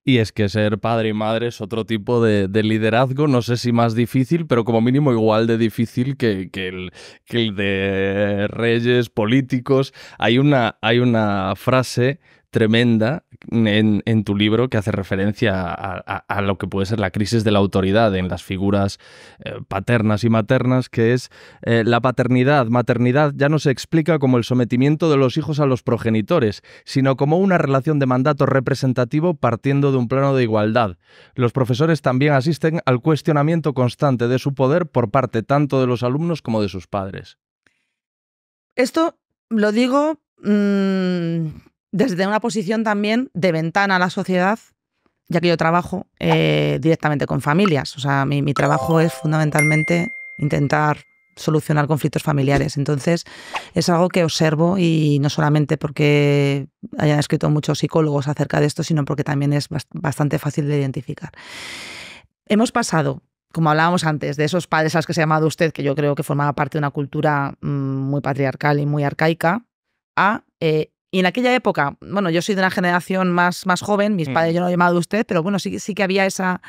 Y es que ser padre y madre es otro tipo de liderazgo, no sé si más difícil, pero como mínimo igual de difícil que el de reyes, políticos. Hay una frase tremenda en tu libro que hace referencia a lo que puede ser la crisis de la autoridad en las figuras paternas y maternas, que es la maternidad ya no se explica como el sometimiento de los hijos a los progenitores, sino como una relación de mandato representativo partiendo de un plano de igualdad. Los profesores también asisten al cuestionamiento constante de su poder por parte tanto de los alumnos como de sus padres. Esto lo digo desde una posición también de ventana a la sociedad, ya que yo trabajo directamente con familias. O sea, mi trabajo es fundamentalmente intentar solucionar conflictos familiares. Entonces, es algo que observo, y no solamente porque hayan escrito muchos psicólogos acerca de esto, sino porque también es bastante fácil de identificar. Hemos pasado, como hablábamos antes, de esos padres a los que se ha llamado usted, que yo creo que formaba parte de una cultura muy patriarcal y muy arcaica, y en aquella época, bueno, yo soy de una generación más joven, mis padres yo no lo he llamado usted, pero bueno, sí que había esa,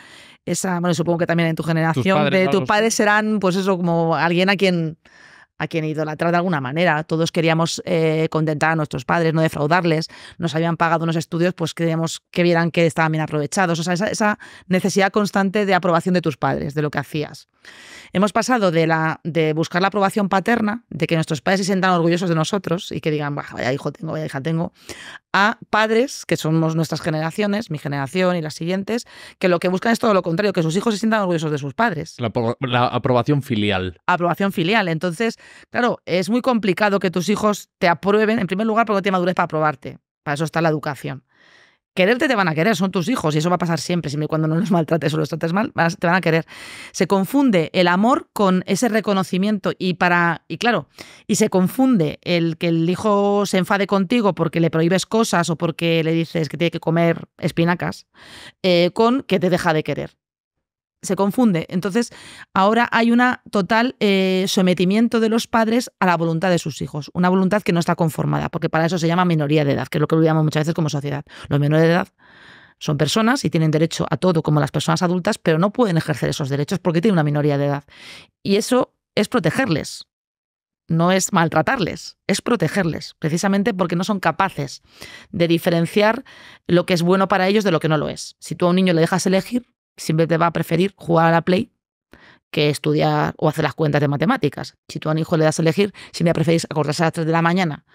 bueno, supongo que también en tu generación, tus padres serán, pues eso, como alguien a quien idolatrar de alguna manera. Todos queríamos contentar a nuestros padres, no defraudarles. Nos habían pagado unos estudios, pues queríamos que vieran que estaban bien aprovechados. O sea, esa necesidad constante de aprobación de tus padres, de lo que hacías. Hemos pasado de buscar la aprobación paterna, de que nuestros padres se sientan orgullosos de nosotros y que digan, vaya hijo tengo, vaya hija tengo, a padres, que somos nuestras generaciones, mi generación y las siguientes, que lo que buscan es todo lo contrario, que sus hijos se sientan orgullosos de sus padres. La aprobación filial. Aprobación filial. Entonces, claro, es muy complicado que tus hijos te aprueben, en primer lugar, porque no tienen madurez para aprobarte. Para eso está la educación. Quererte te van a querer, son tus hijos, y eso va a pasar siempre y cuando no los maltrates o los trates mal, te van a querer. Se confunde el amor con ese reconocimiento y claro, y se confunde el que el hijo se enfade contigo porque le prohíbes cosas o porque le dices que tiene que comer espinacas, con que te deja de querer. Se confunde. Entonces, ahora hay una total sometimiento de los padres a la voluntad de sus hijos. Una voluntad que no está conformada, porque para eso se llama minoría de edad, que es lo que olvidamos muchas veces como sociedad. Los menores de edad son personas y tienen derecho a todo como las personas adultas, pero no pueden ejercer esos derechos porque tienen una minoría de edad. Y eso es protegerles. No es maltratarles, es protegerles, precisamente porque no son capaces de diferenciar lo que es bueno para ellos de lo que no lo es. Si tú a un niño le dejas elegir, siempre te va a preferir jugar a la Play que estudiar o hacer las cuentas de matemáticas. Si tú a un hijo le das a elegir, siempre preferís acostarse a las 3 de la mañana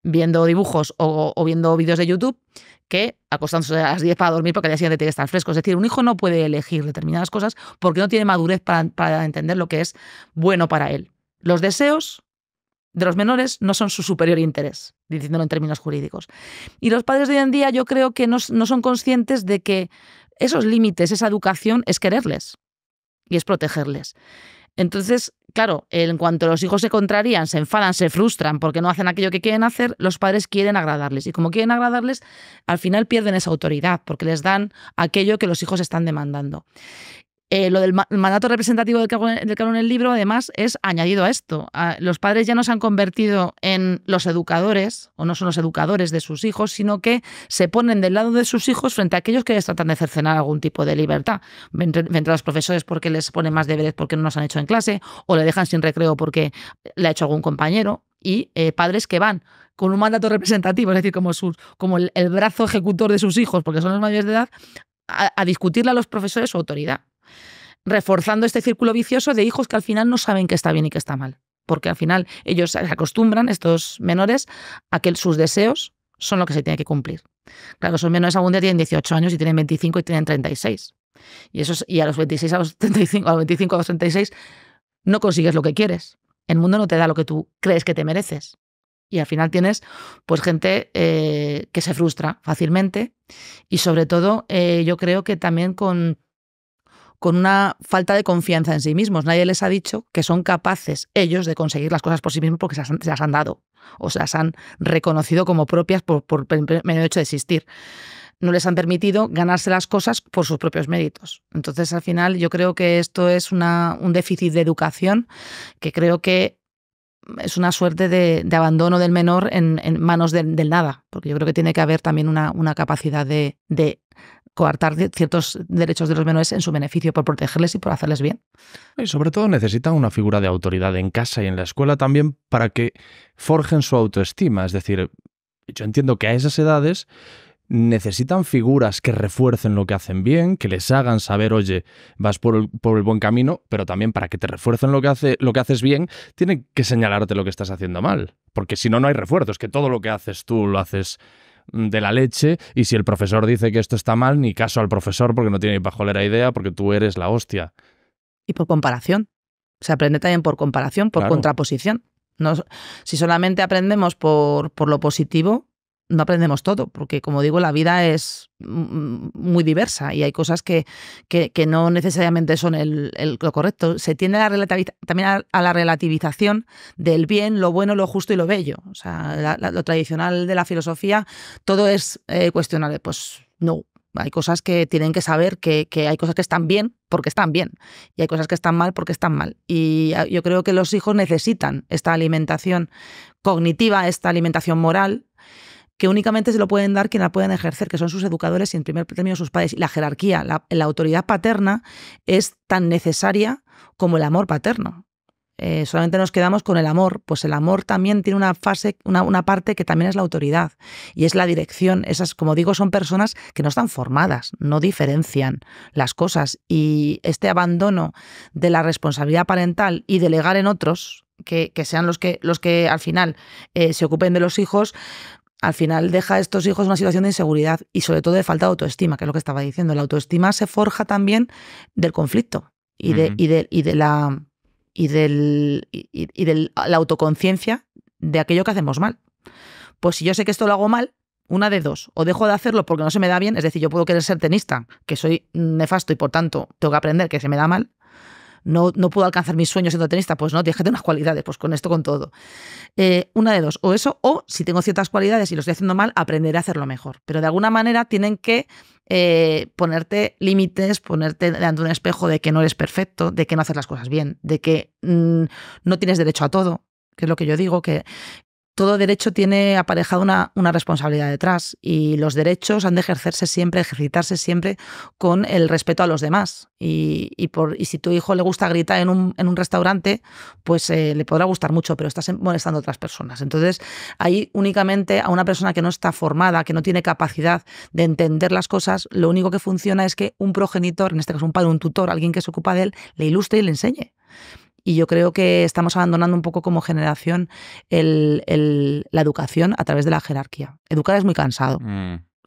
viendo dibujos o viendo vídeos de YouTube que acostándose a las 10 para dormir porque al día siguiente tiene que estar fresco. Es decir, un hijo no puede elegir determinadas cosas porque no tiene madurez para entender lo que es bueno para él. Los deseos de los menores no son su superior interés, diciéndolo en términos jurídicos. Y los padres de hoy en día yo creo que no son conscientes de que esos límites, esa educación, es quererles y es protegerles. Entonces, claro, en cuanto los hijos se contrarían, se enfadan, se frustran porque no hacen aquello que quieren hacer, los padres quieren agradarles. Y como quieren agradarles, al final pierden esa autoridad porque les dan aquello que los hijos están demandando. Lo del mandato representativo del que hablo en el libro, además, es añadido a esto. Los padres ya no se han convertido en los educadores, o no son los educadores de sus hijos, sino que se ponen del lado de sus hijos frente a aquellos que les tratan de cercenar algún tipo de libertad. Frente a los profesores porque les ponen más deberes porque no los han hecho en clase, o le dejan sin recreo porque le ha hecho algún compañero. Y padres que van con un mandato representativo, es decir, como el brazo ejecutor de sus hijos, porque son los mayores de edad, a discutirle a los profesores su autoridad, reforzando este círculo vicioso de hijos que al final no saben qué está bien y qué está mal. Porque al final ellos se acostumbran, estos menores, a que sus deseos son lo que se tiene que cumplir. Claro, esos menores algún día tienen 18 años y tienen 25 y tienen 36. Y a los 26, a los 35, a los 25, a los 36, no consigues lo que quieres. El mundo no te da lo que tú crees que te mereces. Y al final tienes pues gente que se frustra fácilmente y sobre todo yo creo que también con una falta de confianza en sí mismos. Nadie les ha dicho que son capaces ellos de conseguir las cosas por sí mismos porque se las han dado o se las han reconocido como propias por el mero hecho de existir. No les han permitido ganarse las cosas por sus propios méritos. Entonces, al final, yo creo que esto es un déficit de educación que creo que es una suerte de abandono del menor en manos del nada, porque yo creo que tiene que haber también una capacidad de coartar ciertos derechos de los menores en su beneficio por protegerles y por hacerles bien. Y sobre todo necesitan una figura de autoridad en casa y en la escuela también para que forjen su autoestima. Es decir, yo entiendo que a esas edades necesitan figuras que refuercen lo que hacen bien, que les hagan saber, oye, vas por el buen camino, pero también para que te refuercen lo que haces bien, tienen que señalarte lo que estás haciendo mal. Porque si no, no hay refuerzo. Es que todo lo que haces tú lo haces de la leche, y si el profesor dice que esto está mal, ni caso al profesor porque no tiene ni pajolera idea, porque tú eres la hostia. Y por comparación. Se aprende también por comparación, por contraposición. No, si solamente aprendemos por lo positivo, no aprendemos todo, porque como digo, la vida es muy diversa y hay cosas que no necesariamente son lo correcto. Se tiende también a la relativización del bien, lo bueno, lo justo y lo bello. O sea, lo tradicional de la filosofía, todo es cuestionable. Pues no. Hay cosas que tienen que saber que hay cosas que están bien porque están bien y hay cosas que están mal porque están mal. Y yo creo que los hijos necesitan esta alimentación cognitiva, esta alimentación moral, que únicamente se lo pueden dar quienes la pueden ejercer, que son sus educadores y en primer término sus padres. Y la jerarquía, la autoridad paterna es tan necesaria como el amor paterno. Solamente nos quedamos con el amor, pues el amor también tiene una fase, una parte que también es la autoridad y es la dirección. Esas, como digo, son personas que no están formadas, no diferencian las cosas, y este abandono de la responsabilidad parental y delegar en otros, que sean los que al final se ocupen de los hijos, al final deja a estos hijos en una situación de inseguridad y sobre todo de falta de autoestima, que es lo que estaba diciendo. La autoestima se forja también del conflicto y de la autoconciencia de aquello que hacemos mal. Pues si yo sé que esto lo hago mal, una de dos: o dejo de hacerlo porque no se me da bien, es decir, yo puedo querer ser tenista, que soy nefasto y por tanto tengo que aprender que se me da mal. No puedo alcanzar mis sueños siendo tenista, pues no, tienes que tener unas cualidades, pues con esto, con todo. Una de dos: o eso, o si tengo ciertas cualidades y lo estoy haciendo mal, aprenderé a hacerlo mejor. Pero de alguna manera tienen que ponerte límites, ponerte delante de un espejo de que no eres perfecto, de que no haces las cosas bien, de que no tienes derecho a todo, que es lo que yo digo, que todo derecho tiene aparejado una responsabilidad detrás, y los derechos han de ejercerse siempre, ejercitarse siempre con el respeto a los demás. Y si tu hijo le gusta gritar en un restaurante, pues le podrá gustar mucho, pero estás molestando a otras personas. Entonces, ahí únicamente a una persona que no está formada, que no tiene capacidad de entender las cosas, lo único que funciona es que un progenitor, en este caso un padre, un tutor, alguien que se ocupa de él, le ilustre y le enseñe. Y yo creo que estamos abandonando un poco como generación la educación a través de la jerarquía. Educar es muy cansado.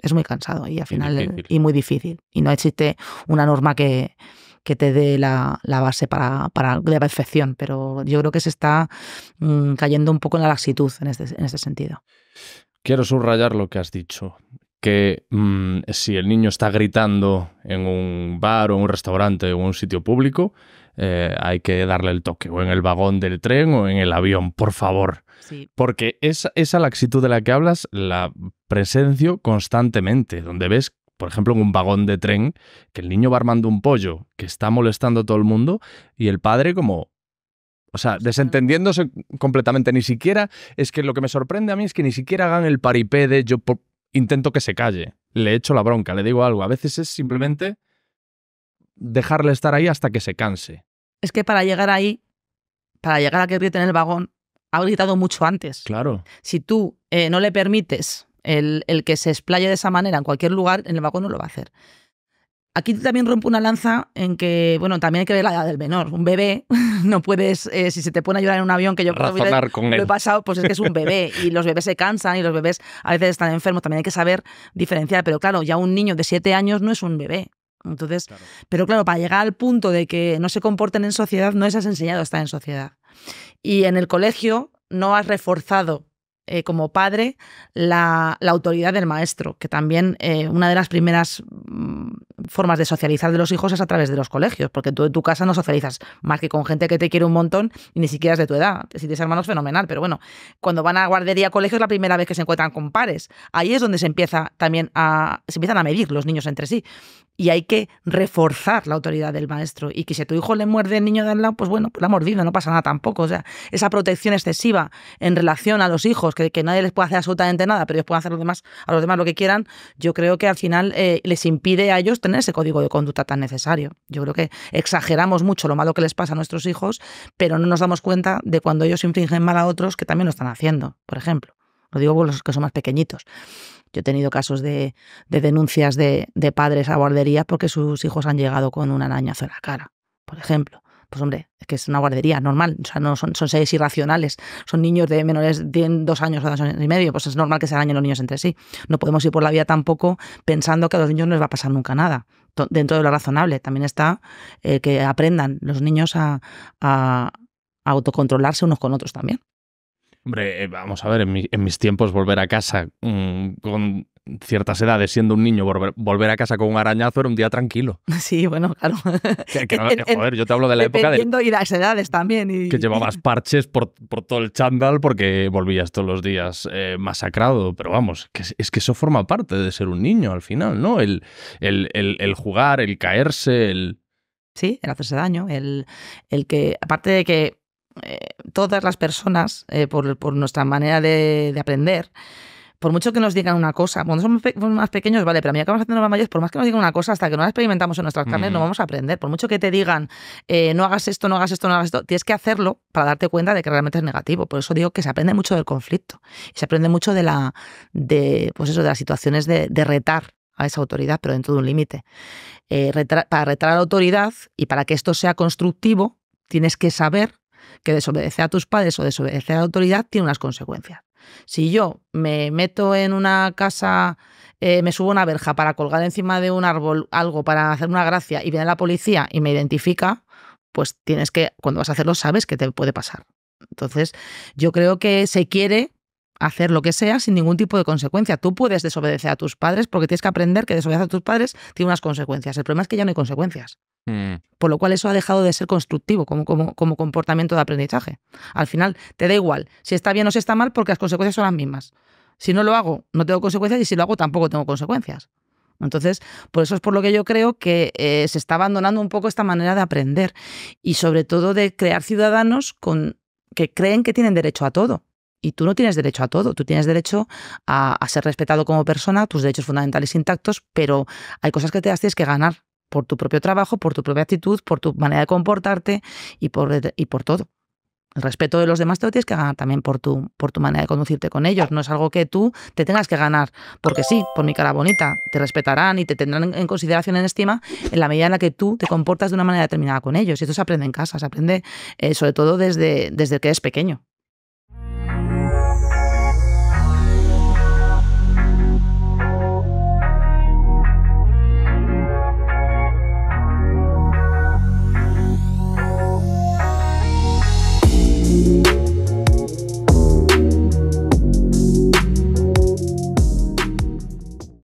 Es muy cansado y al final y muy difícil. Y no existe una norma que te dé la base para la perfección. Pero yo creo que se está cayendo un poco en la laxitud en este sentido. Quiero subrayar lo que has dicho. Que si el niño está gritando en un bar o en un restaurante o en un sitio público, hay que darle el toque, o en el vagón del tren o en el avión, por favor. Sí. Porque esa laxitud de la que hablas la presencio constantemente, donde ves, por ejemplo, en un vagón de tren, que el niño va armando un pollo que está molestando a todo el mundo y el padre como... O sea, desentendiéndose completamente. Ni siquiera... Es que lo que me sorprende a mí es que ni siquiera hagan el paripé de yo intento que se calle. Le echo la bronca, le digo algo. A veces es simplemente dejarle estar ahí hasta que se canse. Es que para llegar ahí, para llegar a que grite en el vagón, ha gritado mucho antes. Claro. Si tú no le permites el que se explaye de esa manera en cualquier lugar, en el vagón no lo va a hacer. Aquí también rompo una lanza en que, bueno, también hay que ver la edad del menor. Un bebé, no puedes, si se te pone a llorar en un avión, que yo razonar con él. Lo he pasado, pues es que es un bebé y los bebés se cansan y los bebés a veces están enfermos. También hay que saber diferenciar, pero claro, ya un niño de 7 años no es un bebé. Entonces, claro. Pero claro, para llegar al punto de que no se comporten en sociedad, no les has enseñado a estar en sociedad. Y en el colegio no has reforzado como padre la autoridad del maestro, que también una de las primeras formas de socializar de los hijos es a través de los colegios, porque tú en tu casa no socializas más que con gente que te quiere un montón y ni siquiera es de tu edad. Si tienes hermanos, fenomenal, pero bueno, cuando van a guardería, colegio, es la primera vez que se encuentran con pares. Ahí es donde se empiezan a medir los niños entre sí. y hay que reforzar la autoridad del maestro. Y que si a tu hijo le muerde el niño de al lado, pues bueno, pues le ha mordido, no pasa nada tampoco. O sea, esa protección excesiva en relación a los hijos, que nadie les puede hacer absolutamente nada, pero ellos pueden hacer a los demás lo que quieran, yo creo que al final les impide a ellos tener ese código de conducta tan necesario. Yo creo que exageramos mucho lo malo que les pasa a nuestros hijos, pero no nos damos cuenta de cuando ellos infringen mal a otros que también lo están haciendo, por ejemplo. Lo digo por los que son más pequeñitos. Yo he tenido casos de denuncias de padres a guarderías porque sus hijos han llegado con un arañazo en la cara, por ejemplo. Pues hombre, es que es una guardería normal, o sea, no son seres irracionales, son niños de menores de 2 años o 2 años y medio, pues es normal que se arañen los niños entre sí. No podemos ir por la vida tampoco pensando que a los niños no les va a pasar nunca nada. Dentro de lo razonable también está que aprendan los niños a autocontrolarse unos con otros también. Hombre, vamos a ver, en mis tiempos volver a casa con ciertas edades, siendo un niño, volver a casa con un arañazo era un día tranquilo. Sí, bueno, claro. Joder, yo te hablo de la época dependiendo y las edades también. Que llevabas parches por todo el chándal porque volvías todos los días masacrado. Pero vamos, es que eso forma parte de ser un niño al final, ¿no? El jugar, el caerse, Sí, el hacerse daño, el que, aparte de que todas las personas, por nuestra manera de aprender, por mucho que nos digan una cosa, cuando somos más pequeños, vale, pero a medida que vamos haciendo más mayores, por más que nos digan una cosa, hasta que no la experimentamos en nuestras carnes, no vamos a aprender. Por mucho que te digan, no hagas esto, no hagas esto, no hagas esto, tienes que hacerlo para darte cuenta de que realmente es negativo. Por eso digo que se aprende mucho del conflicto. Y se aprende mucho de las situaciones de retar a esa autoridad, pero dentro de un límite. Para retar a la autoridad y para que esto sea constructivo, tienes que saber que desobedecer a tus padres o desobedecer a la autoridad tiene unas consecuencias. Si yo me meto en una casa, me subo a una verja para colgar encima de un árbol algo para hacer una gracia y viene la policía y me identifica, pues tienes que, cuando vas a hacerlo, sabes que te puede pasar. Entonces, yo creo que se quiere hacer lo que sea sin ningún tipo de consecuencia. Tú puedes desobedecer a tus padres porque tienes que aprender que desobedecer a tus padres tiene unas consecuencias. El problema es que ya no hay consecuencias. Por lo cual eso ha dejado de ser constructivo como comportamiento de aprendizaje. Al final te da igual si está bien o si está mal porque las consecuencias son las mismas. Si no lo hago, no tengo consecuencias y si lo hago tampoco tengo consecuencias. Entonces, por eso es por lo que yo creo que se está abandonando un poco esta manera de aprender y sobre todo de crear ciudadanos que creen que tienen derecho a todo. Y tú no tienes derecho a todo, tú tienes derecho a ser respetado como persona, tus derechos fundamentales intactos, pero hay cosas que te las tienes que ganar por tu propio trabajo, por tu propia actitud, por tu manera de comportarte y por todo. El respeto de los demás te lo tienes que ganar también por tu manera de conducirte con ellos. No es algo que tú te tengas que ganar porque sí, por mi cara bonita. Te respetarán y te tendrán en consideración, en estima, en la medida en la que tú te comportas de una manera determinada con ellos. Y esto se aprende en casa, se aprende sobre todo desde que eres pequeño.